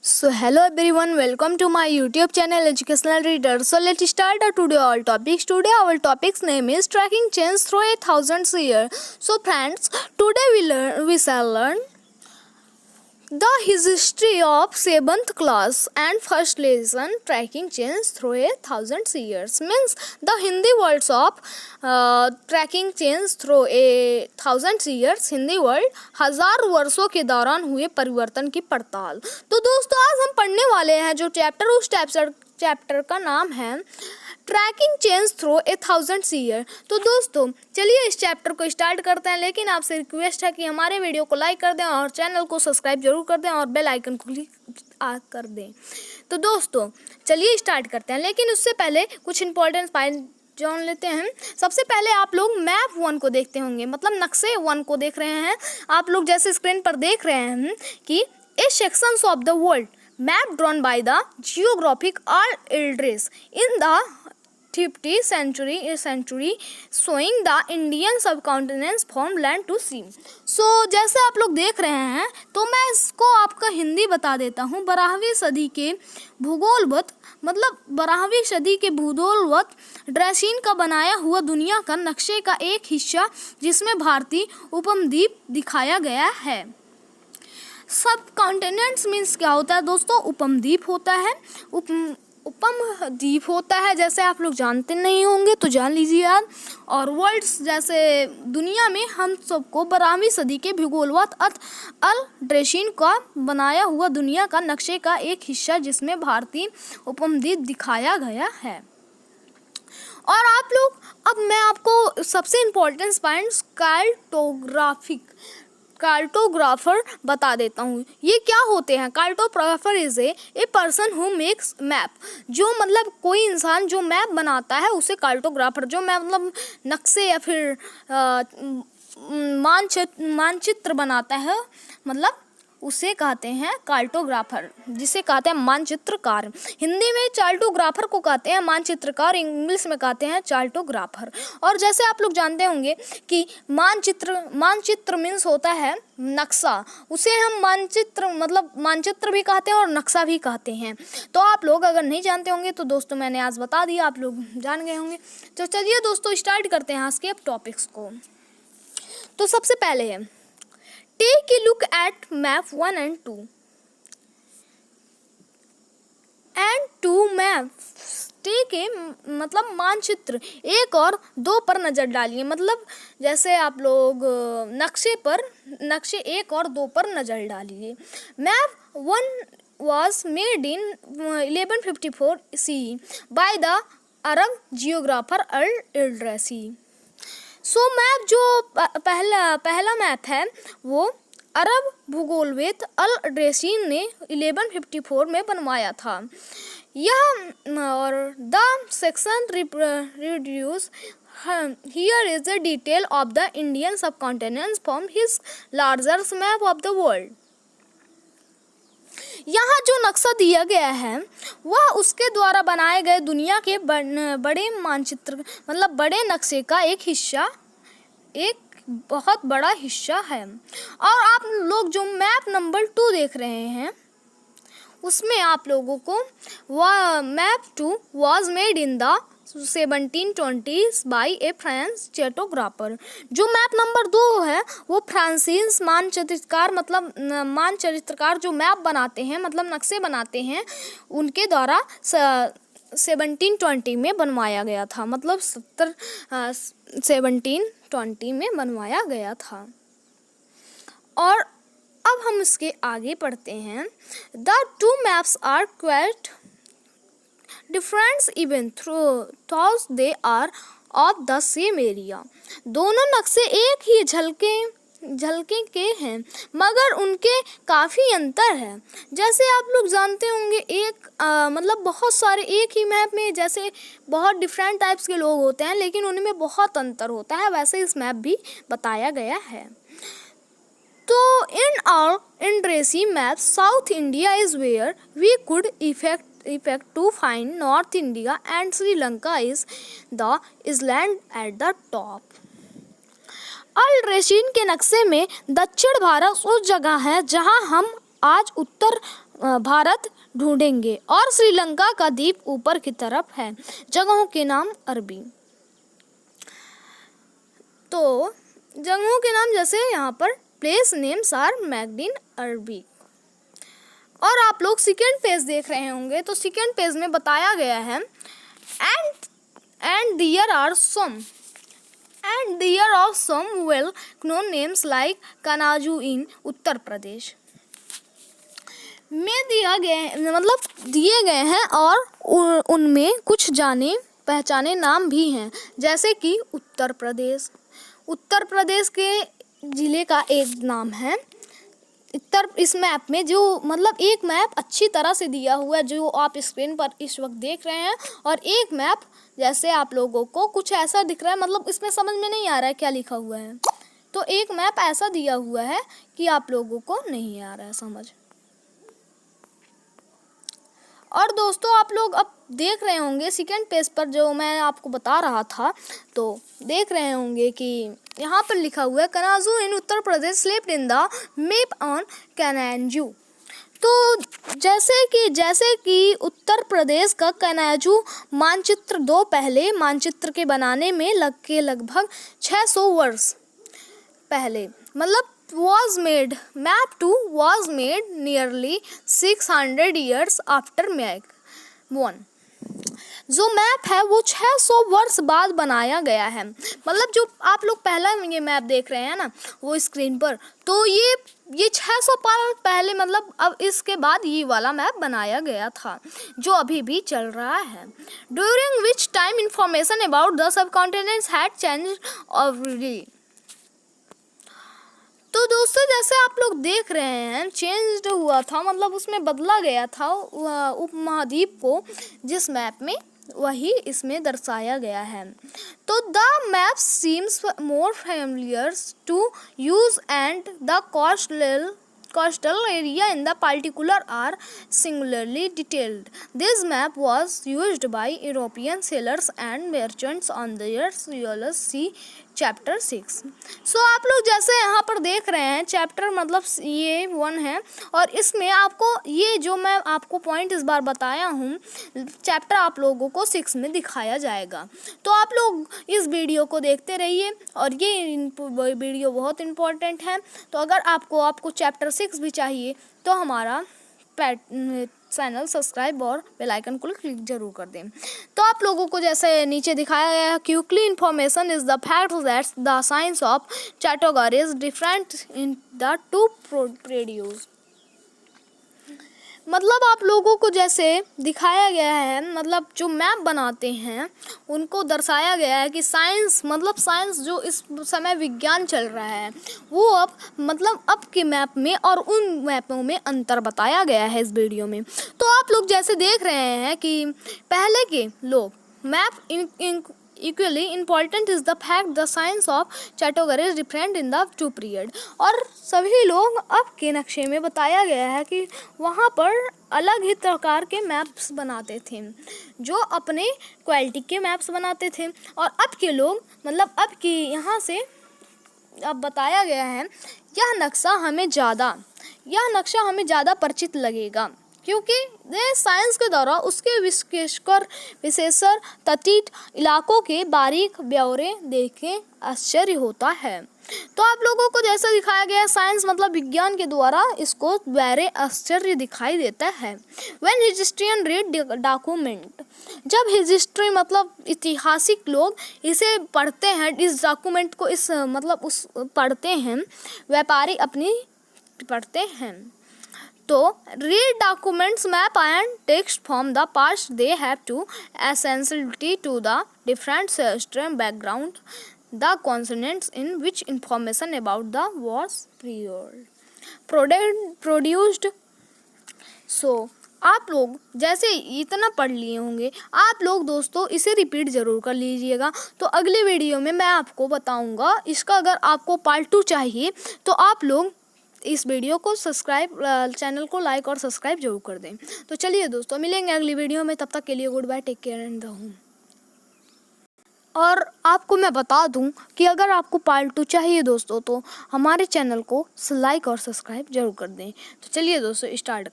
So hello everyone, welcome to my YouTube channel Educational Reader. So let's start our today all topics. Today our topic's name is tracking change through 1000 years. So friends, today we shall learn the history of 7th class and first lesson tracking change through 1000 years. Means the Hindi words of tracking change through 1000 years. Hindi word 1000 वर्षों के दौरान हुए परिवर्तन की पड़ताल. तो दोस्तों आज हम पढ़ने वाले हैं जो चैप्टर, उस चैप्टर का नाम है ट्रैकिंग चेंज थ्रू 1000 ईयर. तो दोस्तों चलिए इस चैप्टर को स्टार्ट करते हैं, लेकिन आपसे रिक्वेस्ट है कि हमारे वीडियो को लाइक कर दें और चैनल को सब्सक्राइब जरूर कर दें और बेल आइकन को क्लिक कर दें. तो दोस्तों चलिए स्टार्ट करते हैं, लेकिन उससे पहले कुछ इंपॉर्टेंट पॉइंट जान लेते हैं. सबसे पहले आप लोग मैप 1 को देखते होंगे, मतलब नक्शे 1 को देख रहे हैं आप लोग. जैसे स्क्रीन पर देख रहे हैं कि a sections of the world map drawn by the geographic are address in the 50th century showing the Indian subcontinent from land to sea. So जैसे आप लोग देख रहे हैं तो मैं इसको आपका हिंदी बता देता हूँ. 12वीं सदी के भूगोलवत ड्रेसिन का बनाया हुआ दुनिया का नक्शे का एक हिस्सा जिसमें भारतीय उपमद्वीप दिखाया गया है. सब कॉन्टिनेंट्स मीन्स क्या होता है दोस्तों? उपमद्वीप होता है, उपमद्वीप होता है. जैसे आप लोग जानते नहीं होंगे तो जान लीजिए आप. और वर्ल्ड्स जैसे दुनिया में हम सबको 12वीं सदी के भूगोलवत अल ड्रेसिन का बनाया हुआ दुनिया का नक्शे का एक हिस्सा जिसमें भारतीय उपमद्वीप दिखाया गया है. और आप लोग, अब मैं आपको सबसे इम्पोर्टेंट पॉइंट्स कार्टोग्राफर बता देता हूँ. ये क्या होते हैं? Cartographer is a person who makes map. जो मतलब कोई इंसान जो मैप बनाता है उसे कार्टोग्राफर, जो मैप मतलब नक्शे या फिर मानचित्र बनाता है, मतलब उसे कहते हैं कार्टोग्राफर, जिसे कहते हैं मानचित्रकार. हिंदी में चार्टोग्राफर को कहते हैं मानचित्रकार, इंग्लिश में कहते हैं चार्टोग्राफर. और जैसे आप लोग जानते होंगे कि मानचित्र मीन्स होता है नक्शा, उसे हम मानचित्र भी कहते हैं और नक्शा भी कहते हैं. तो आप लोग अगर नहीं जानते होंगे तो दोस्तों मैंने आज बता दिया, आप लोग जान गए होंगे. तो चलिए दोस्तों स्टार्ट करते हैं आज के अब टॉपिक्स को. तो सबसे पहले है Take a look at map 1 and 2. And 2 maps. Take a मतलब मानचित्र 1 और 2 पर नज़र डालिए. मतलब जैसे आप लोग नक्शे 1 और 2 पर नज़र डालिए. Map 1 was made in 1154 CE by the Arab geographer al-Idrasi. So map जो पहला मैप है वो अरब भूगोलविद अल ड्रेसिन ने 1154 में बनवाया था. यह और the section reduce here is the detail of the Indian subcontinent from his larger map of the world. यहाँ जो नक्शा दिया गया है वह उसके द्वारा बनाए गए दुनिया के बड़े मानचित्र, मतलब बड़े नक्शे का एक बहुत बड़ा हिस्सा है. और आप लोग जो मैप नंबर 2 देख रहे हैं उसमें आप लोगों को map 2 was made in the 1720s by a French cartographer. जो मैप नंबर 2 है वो फ्रांसीस मानचित्रकार, मतलब मानचित्रकार जो मैप बनाते हैं, मतलब नक्शे बनाते हैं, उनके द्वारा 1720 में बनवाया गया था. मतलब 1720 में बनवाया गया था. और अब हम इसके आगे पढ़ते हैं. The 2 maps are quite different even though they are of the same area. दोनों नक्शे एक ही झलके के हैं मगर उनके काफ़ी अंतर है. जैसे आप लोग जानते होंगे मतलब बहुत सारे एक ही मैप में जैसे बहुत डिफरेंट टाइप्स के लोग होते हैं, लेकिन उनमें बहुत अंतर होता है. वैसे इस मैप भी बताया गया है. तो in our Idrisi map South India is where we could effect to find North India and Sri Lanka is the island at the top. अल ड्रेसिन के नक्शे में दक्षिण भारत उस जगह है जहां हम आज उत्तर भारत ढूंढेंगे और श्रीलंका का द्वीप ऊपर की तरफ है। जगहों के नाम अरबी। तो जगहों के नाम जैसे यहाँ पर place names are made in Arabi. और आप लोग सेकेंड पेज देख रहे होंगे, तो सेकेंड पेज में बताया गया है and there are some well known names like Kanauj in Uttar Pradesh में दिए गए हैं और उनमें कुछ जाने पहचाने नाम भी हैं, जैसे कि उत्तर प्रदेश के ज़िले का एक नाम है। इस मैप में जो एक मैप अच्छी तरह से दिया हुआ है जो आप स्क्रीन पर इस वक्त देख रहे हैं, और एक मैप जैसे आप लोगों को कुछ ऐसा दिख रहा है, इसमें समझ में नहीं आ रहा है क्या लिखा हुआ है। तो एक मैप ऐसा दिया हुआ है कि आप लोगों को नहीं आ रहा है समझ। और दोस्तों आप लोग अब देख रहे होंगे सेकेंड पेज पर जो मैं आपको बता रहा था, तो देख रहे होंगे कि यहाँ पर लिखा हुआ है Kanauj in Uttar Pradesh slipped in the map on Kanauj. तो जैसे कि उत्तर प्रदेश का कनाजू मानचित्र पहले मानचित्र के बनाने में लगभग 600 वर्ष पहले map 2 was made nearly 600 years after map 1। जो मैप है वो 600 वर्ष बाद बनाया गया है। जो आप लोग पहला ये मैप देख रहे हैं ना वो स्क्रीन पर, तो ये 600 साल पहले अब इसके बाद ये वाला मैप बनाया गया था जो अभी भी चल रहा है। During which time information about the subcontinents had changed already. तो दोस्तों जैसे आप लोग देख रहे हैं चेंज्ड हुआ था, उसमें बदला गया था उपमहाद्वीप को, जिस मैप में वही इसमें दर्शाया गया है। तो the map seems more familiar to use and the coastal area in the particular are singularly detailed. This map was used by European sailors and merchants on their Eulas Sea chapter 6। सो आप लोग जैसे यहाँ पर देख रहे हैं chapter ये 1 है, और इसमें आपको ये जो मैं आपको पॉइंट इस बार बताया हूँ चैप्टर आप लोगों को 6 में दिखाया जाएगा। तो आप लोग इस वीडियो को देखते रहिए, और ये वीडियो बहुत इम्पोर्टेंट है। तो अगर आपको चैप्टर 6 भी चाहिए तो हमारा चैनल सब्सक्राइब और बेल आइकन को क्लिक जरूर कर दें। तो आप लोगों को जैसे नीचे दिखाया गया है, quickly information is the fact that the science of category is different in the two produce. आप लोगों को जैसे दिखाया गया है, जो मैप बनाते हैं उनको दर्शाया गया है कि साइंस जो इस समय विज्ञान चल रहा है वो अब के मैप में और उन मैपों में अंतर बताया गया है इस वीडियो में। तो आप लोग जैसे देख रहे हैं कि पहले के लोग map equally important is the fact the science of category is different in the two period। और सभी लोग अब के नक्शे में बताया गया है कि वहाँ पर अलग ही प्रकार के मैप्स बनाते थे, जो अपने क्वालिटी के मैप्स बनाते थे। और अब के लोग अब के यहाँ से अब बताया गया है यह नक्शा हमें ज़्यादा परिचित लगेगा, क्योंकि साइंस के द्वारा उसके विशेषकर तटीय इलाकों के बारीक ब्यौरे देखें आश्चर्य होता है। तो आप लोगों को जैसा दिखाया गया साइंस विज्ञान के द्वारा इसको गहरे आश्चर्य दिखाई देता है। व्हेन हिस्ट्रियन रीड डॉक्यूमेंट, जब हिस्ट्री ऐतिहासिक लोग इसे पढ़ते हैं, इस डॉक्यूमेंट को उस पढ़ते हैं, व्यापारी अपनी पढ़ते हैं। तो read documents map and text from the past, they have to essentiality to the different system background, the consonants in which information about the was produced। So आप लोग जैसे इतना पढ़ लिए होंगे, आप लोग दोस्तों इसे रिपीट ज़रूर कर लीजिएगा। तो अगले वीडियो में मैं आपको बताऊंगा इसका। अगर आपको पार्ट 2 चाहिए तो आप लोग इस वीडियो को चैनल को लाइक और सब्सक्राइब जरूर कर दें। तो चलिए दोस्तों मिलेंगे अगली वीडियो में, तब तक के लिए good bye, take care and home. और आपको मैं बता दूं कि अगर आपको पार्ट 2 चाहिए दोस्तों तो हमारे चैनल को लाइक और सब्सक्राइब जरूर कर दें। तो चलिए दोस्तों स्टार्ट